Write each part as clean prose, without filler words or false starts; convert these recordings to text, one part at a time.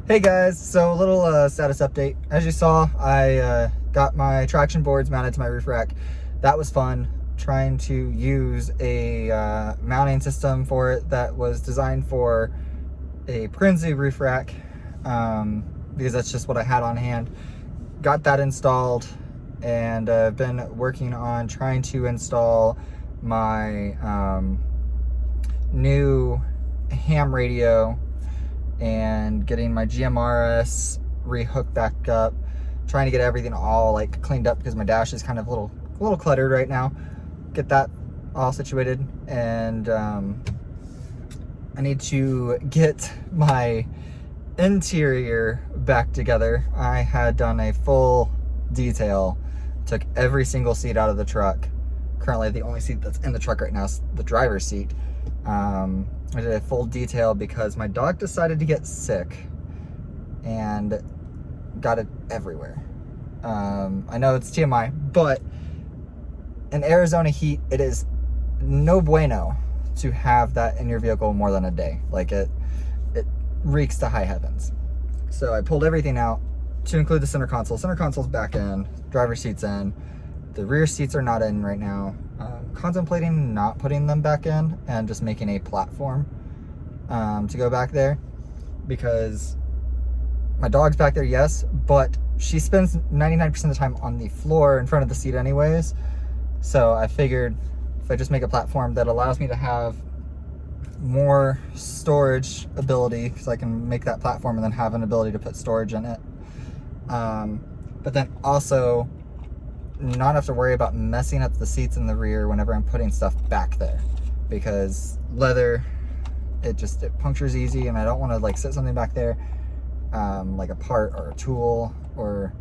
Hey guys, so a little status update. As you saw, I got my traction boards mounted to my roof rack. That was fun, trying to use a mounting system for it that was designed for a Prinzi roof rack, because that's just what I had on hand. Got that installed, and I've been working on trying to install my new ham radio and getting my GMRS rehooked back up, trying to get everything all like cleaned up because my dash is kind of a little cluttered right now. Get that all situated, and I need to get my interior back together. I had done a full detail, took every single seat out of the truck. Currently the only seat that's in the truck right now is the driver's seat. I did a full detail because my dog decided to get sick and got it everywhere. I know it's TMI, but in Arizona heat, it is no bueno to have that in your vehicle more than a day. Like it reeks to high heavens. So I pulled everything out to include the center console. Center console's back in, driver's seat's in. The rear seats are not in right now. Contemplating not putting them back in and just making a platform to go back there, because my dog's back there, yes, but she spends 99% of the time on the floor in front of the seat anyways. So I figured if I just make a platform that allows me to have more storage ability, because I can make that platform and then have an ability to put storage in it, but then also not have to worry about messing up the seats in the rear whenever I'm putting stuff back there, because leather, it punctures easy, and I don't want to like set something back there, like a part or a tool or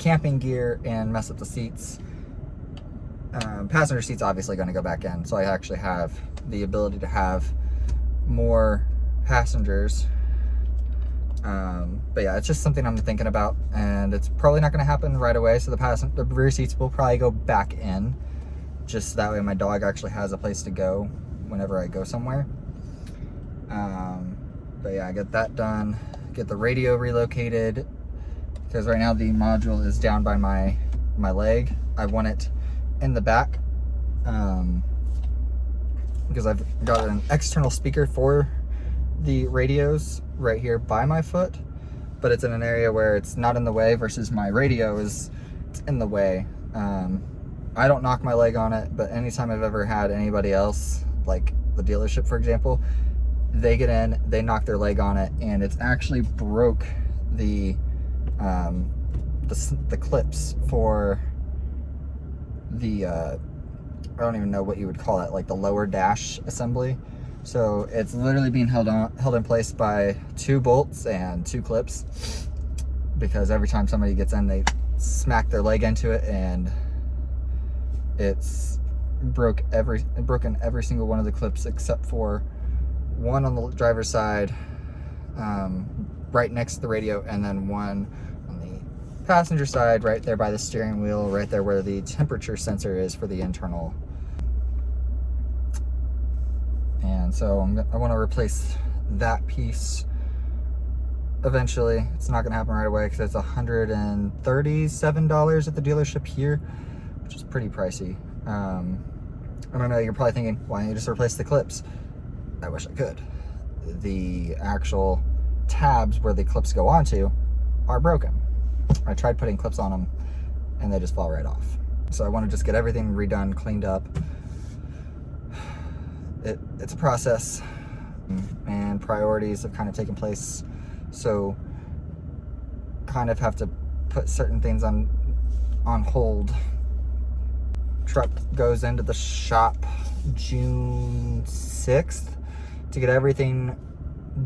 camping gear, and mess up the seats. Passenger seats obviously going to go back in, so I actually have the ability to have more passengers. But yeah, it's just something I'm thinking about, and it's probably not going to happen right away. So the rear seats will probably go back in, just so that way my dog actually has a place to go whenever I go somewhere. But yeah, I get that done, get the radio relocated, because right now the module is down by my leg. I want it in the back, because I've got an external speaker for the radios right here by my foot, but it's in an area where it's not in the way, versus my radio it's in the way. I don't knock my leg on it, but anytime I've ever had anybody else, like the dealership for example, they get in, they knock their leg on it, and it's actually broke the clips for the I don't even know what you would call it, like the lower dash assembly. So it's literally being held in place by 2 bolts and 2 clips, because every time somebody gets in, they smack their leg into it, and it's broken every single one of the clips except for one on the driver's side, right next to the radio, and then one on the passenger side right there by the steering wheel, right there where the temperature sensor is for the internal. And so I want to replace that piece eventually. It's not going to happen right away because it's $137 at the dealership here, which is pretty pricey. I don't know, you're probably thinking, why don't you just replace the clips? I wish I could. The actual tabs where the clips go onto are broken. I tried putting clips on them and they just fall right off. So I want to just get everything redone, cleaned up. It's a process, and priorities have kind of taken place, so kind of have to put certain things on hold. Truck goes into the shop June 6th to get everything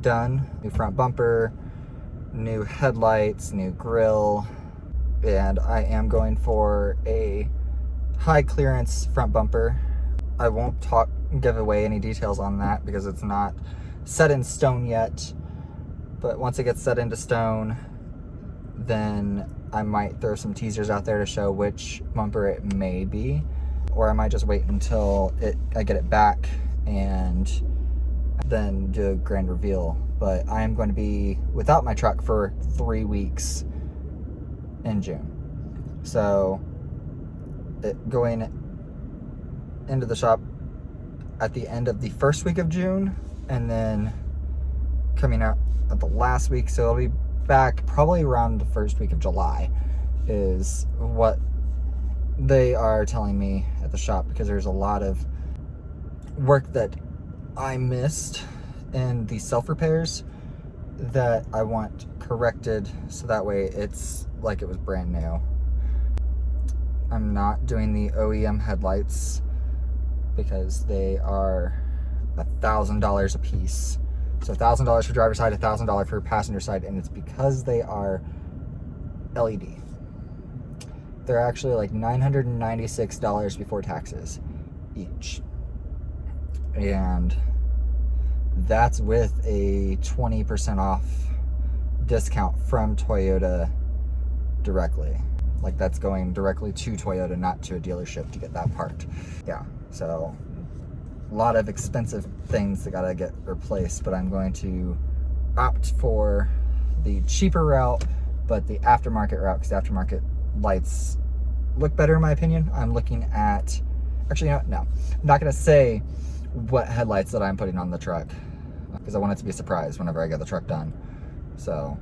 done. New front bumper, new headlights, new grille, and I am going for a high clearance front bumper. I won't give away any details on that because it's not set in stone yet, but once it gets set into stone, then I might throw some teasers out there to show which bumper it may be, or I might just wait until I get it back and then do a grand reveal. But I am going to be without my truck for 3 weeks in June. So going into the shop at the end of the first week of June, and then coming out at the last week. So I'll be back probably around the first week of July is what they are telling me at the shop, because there's a lot of work that I missed in the self repairs that I want corrected, so that way it's like it was brand new. I'm not doing the OEM headlights because they are $1,000 a piece. So $1,000 for driver's side, $1,000 for passenger side, and it's because they are LED. They're actually like $996 before taxes each. And that's with a 20% off discount from Toyota directly. Like that's going directly to Toyota, not to a dealership to get that part. Yeah, so a lot of expensive things that gotta get replaced, but I'm going to opt for the cheaper route, but the aftermarket route, because the aftermarket lights look better in my opinion. I'm looking at, actually, no, I'm not gonna say what headlights that I'm putting on the truck because I want it to be a surprise whenever I get the truck done. So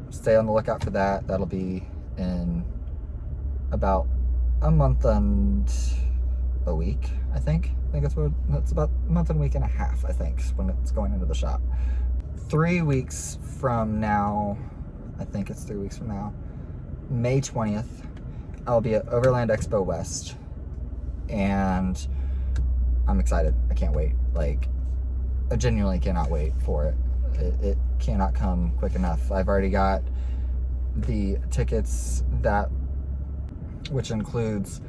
stay on the lookout for that. That'll be in about a month and a week, I think that's about a month and a week and a half, I think, when it's going into the shop. 3 weeks from now, I think it's 3 weeks from now, May 20th, I'll be at Overland Expo West, and I'm excited. I can't wait. Like, I genuinely cannot wait for it. It cannot come quick enough. I've already got the tickets, which includes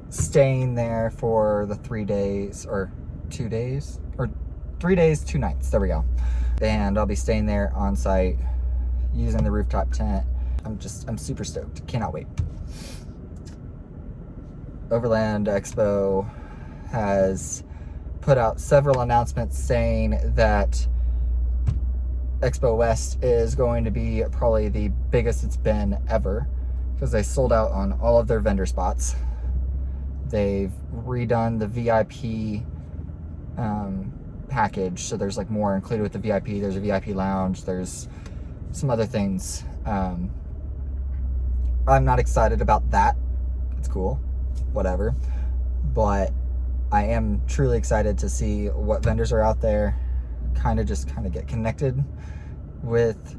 staying there for the 3 days, or 2 days, or 3 days, 2 nights. There we go. And I'll be staying there on site using the rooftop tent. I'm super stoked. Cannot wait. Overland Expo has put out several announcements saying that Expo West is going to be probably the biggest it's been ever, because they sold out on all of their vendor spots. They've redone the VIP package, so there's like more included with the VIP. There's a VIP lounge, there's some other things. I'm not excited about that. It's cool, whatever, but I am truly excited to see what vendors are out there, kind of get connected with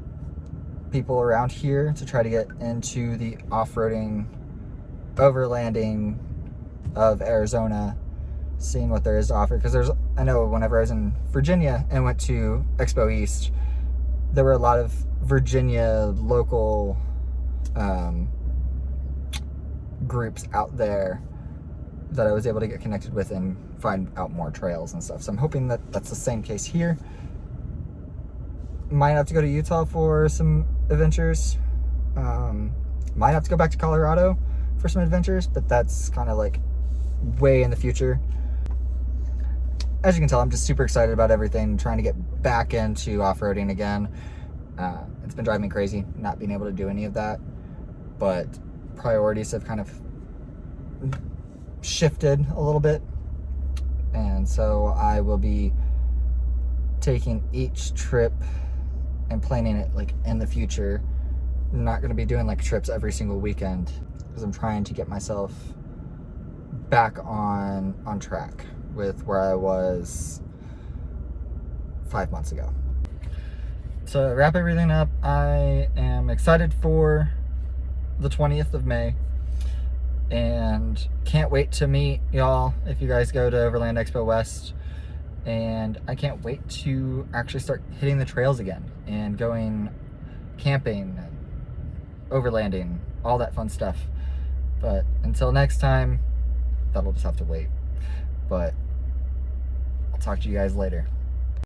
people around here to try to get into the off-roading, overlanding of Arizona, seeing what there is to offer. Because I know whenever I was in Virginia and went to Expo East, there were a lot of Virginia local groups out there that I was able to get connected with and find out more trails and stuff. So I'm hoping that that's the same case here. Might have to go to Utah for some adventures. Might have to go back to Colorado for some adventures, but that's kind of like way in the future. As you can tell, I'm just super excited about everything, trying to get back into off-roading again. It's been driving me crazy not being able to do any of that, but priorities have kind of shifted a little bit, and so I will be taking each trip and planning it like in the future. I'm not going to be doing like trips every single weekend, because I'm trying to get myself back on track with where I was 5 months ago. So to wrap everything up, I am excited for the 20th of May and can't wait to meet y'all if you guys go to Overland Expo West. And I can't wait to actually start hitting the trails again and going camping, overlanding, all that fun stuff. But until next time, that'll just have to wait. But I'll talk to you guys later.